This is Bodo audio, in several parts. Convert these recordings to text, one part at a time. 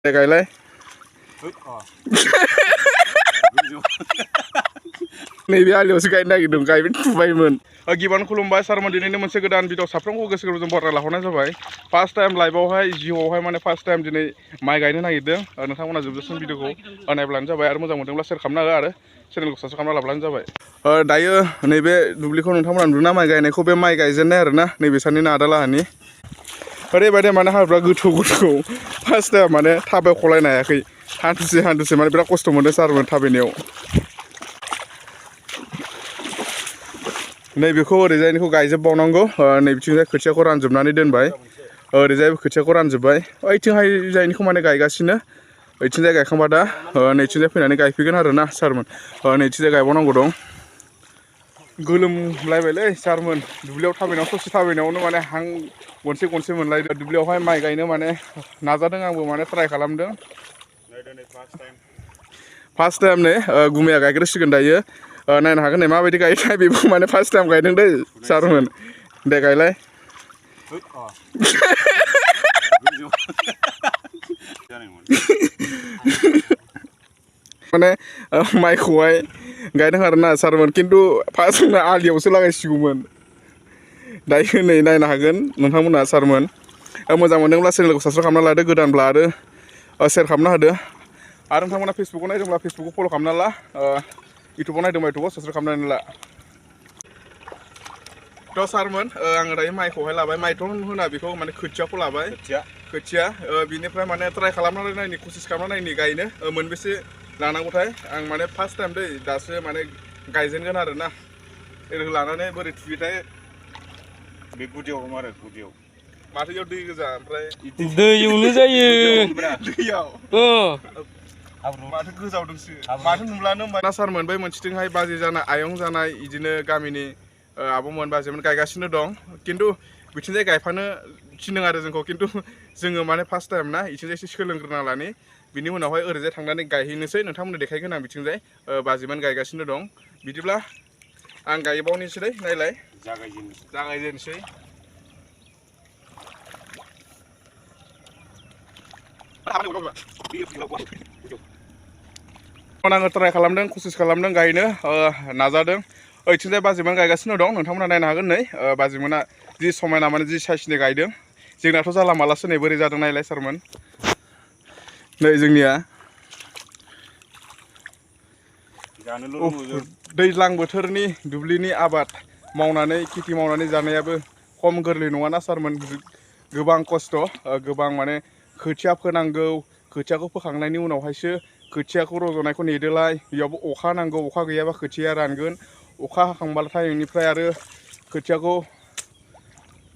गायलाय नैबे आलियावसो गायनो नागिरदों गायबाय थुबायमोन गिबियावनो खुलुमबाय सारमोन दिनैनो मोनसे गोदान भिडिअ साफ्रोमखौ गोसो गोरबोजों बरायना लाहरनाय जाबाय फार्स्ट टाइम लाइभआवहाय जिउआवहाय माने फार्स्ट टाइम दिनै माइ गायनो नागिरदों नोंथांमोना जोबजासिम भिडिअखौ नायब्लानो जाबाय आरो मोजां मोनदोंब्ला शेयार खालामना हो आरो चेनेलखौ साबस्क्राइब खालामना लाब्लानो जाबाय दायो नैबे दुब्लिखौ नोंथांमोना नुदोंना माइ गायनायखौ बे माइ गायजेननाय आरोना नैबे साननिनो आदा लाहानि ओरैबायदि माने हाब्रा गोथौ गोथौ फार्स्ट टाइम माने थाबायखलायनो हायाखै हान्थुसे माने बिराद खस्थ' मोनदों सारमोन थाबायनायाव नैबेखौ ओरैजायनिखौ गायजोबबावनांगौ नैबिथिंजाय खोथियाखौ रानजोबनानै दोनबाय ओरैजाय खोथियाखौ रानजोबबाय ओइथिंहाय जायनिखौ माने गायगासिनो ओइथिंजाय गायखांबा दा नैथिंजाय फैनानै गायफैगोन आरोना सारमोन नैथिंजाय गायबावनांगौ दं गोलोमलायबायलै सारमोन दुब्लियाव थाबायनायाव ससे थाबायनायावनो माने हां गनसे मोनलायदों दुब्लियावहाय माइ गायनो माने नाजादों आंबो माने ट्राइ खालामदों फार्स्ट टाइम नै गुमैया गायग्रोसिगोन दायो नायनो हागोन नै माबायदि गायनाय बेबो माने फार्स्ट टाइम गायदों दै सारमोन दे गायलाय माने माइखौहाय गायदों आरोना सारमोन खिन्थु फार्स्टआवनो आलियावसो लागायसिगौमोन दायो नै नायनो हागोन नोंथांमोना सारमोन मोजां मोनदोंब्ला चेनेलखौ साबस्क्राइब खालामना लादो गोदानब्ला आरो शेयार खालामना होदो आरो नोंथांमोना फेसबुकआव नायदोंब्ला फेसबुकखौ फल' खालामना ला इउटुबाव नायदोंबा इउटुबाव साबस्क्राइब खालामनानै ला थ' सारमोन आङो दायो माइखौहाय लाबाय माइथ' होना बेखौ माने खोथियाखौ लाबाय खोथिया बिनिफ्राय माने ट्राइ खालामनानै नायनि कसिस खालामना नायनि गायनो मोनबेसे लानांगौथाय आं माने फार्स्ट टाइम दै दासो माने गायजेनगोन आरोना ओरै लानानै बोरै थुयोथाय बे गुदियाव दं आरो गुदियाव माथो इयाव दै गोजा ओमफ्राय दैयावनो जायो दैयाव माथो गोजावदोंसो माथो नुलानो होमबा ना सारमोन बै मोनसेथिंहाय बाजै जानाय आयं जानाय बिदिनो गामिनि आब'मोन बाजैमोन गायगासिनो दं खिन्थु बिथिंजाय गायफानो थिनदों आरो जोंखौ खिन्थु जोङो माने फार्स्ट टाइम ना बिथिंजाय एसे सोलोंग्रोना लानि बिनि उनावहाय ओरैजाय थांनानै गायहैनोसै नोंथांमोननो देखायगोन आं बिथिंजाय बाजैमोन गायगासिनो दं बिदिब्ला आं गायबावनोसै नायलाय जागायजेनसै आङो ट्राइ खालामदों कसिस खालामदों गायनो नाजादों ओइथिंजाय बाजैमोन गायगासिनो दं नोंथांमोना नायनो हागोन नै बाजैमोना जि समायना माने जि साइसनि गायदों जोंनाथ' जाला मालासो नै बोरै जादों नायलाय सारमोन नै जोंनिया दैज्लां बोथोरनि दुब्लिनि आबाद मावनानै खेथि मावनानै जानायाबो खम गोरलै नङाना सारमोन गोबां खस्थ' गोबां माने खोथिया फोनांगौ खोथियाखौ फोखांनायनि उनावहायसो खोथियाखौ रज'नायखौ नेदोलाय बेयावबो अखा नांगौ अखा गैयाबा खोथिया रानगोन अखा हाखांबाथाय बेनिफ्राय आरो खोथियाखौ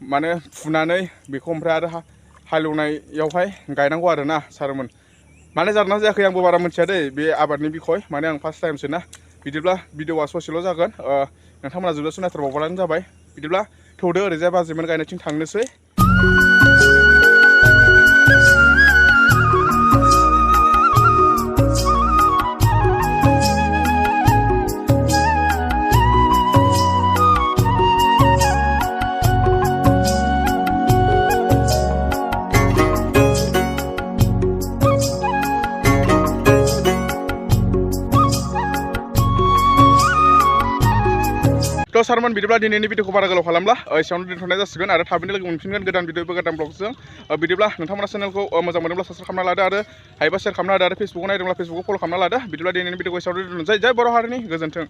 माने फुनानै बेखौ ओमफ्राय आरो हालेवनायावहाय गायनांगौ आरोना सारमोन माने जादोंना जायाखै आंबो बारा मिथिया दै बे आबादनि बिखय माने आं फार्स्ट टाइमसो ना बिदिब्ला भिडिअआ ससेल' जागोन नोंथांमोना जोबजासिम नायथारबावबानो जाबाय बिदिब्ला थौदो ओरैजाय बाजैमोन गायनायथिं थांनोसै थ' सारमोन बिदिब्ला दिनैनि भिडिअखौ बारा गोलाव खालामला एसेयावनो दोनथ'नाय जासिगोन आरो थाबैनो लोगो मोनफिनगोन गोदान भिडिअ गोदान ब्लगजों बिदिब्ला नोंथांमोना चेनेलखौ मोजां मोनोब्ला साबस्क्राइब खालामना लादो आरो हायोबा शेयार खालामना होदो आरो फेसबुकआव नायदोंब्ला फेसबुकखौ फल' खालामना लादो बिदिब्ला दिनैनि भिडिअखौ एसेयावनो दोनथ'नोसै जय बर' हारिनि गोजोन्थों।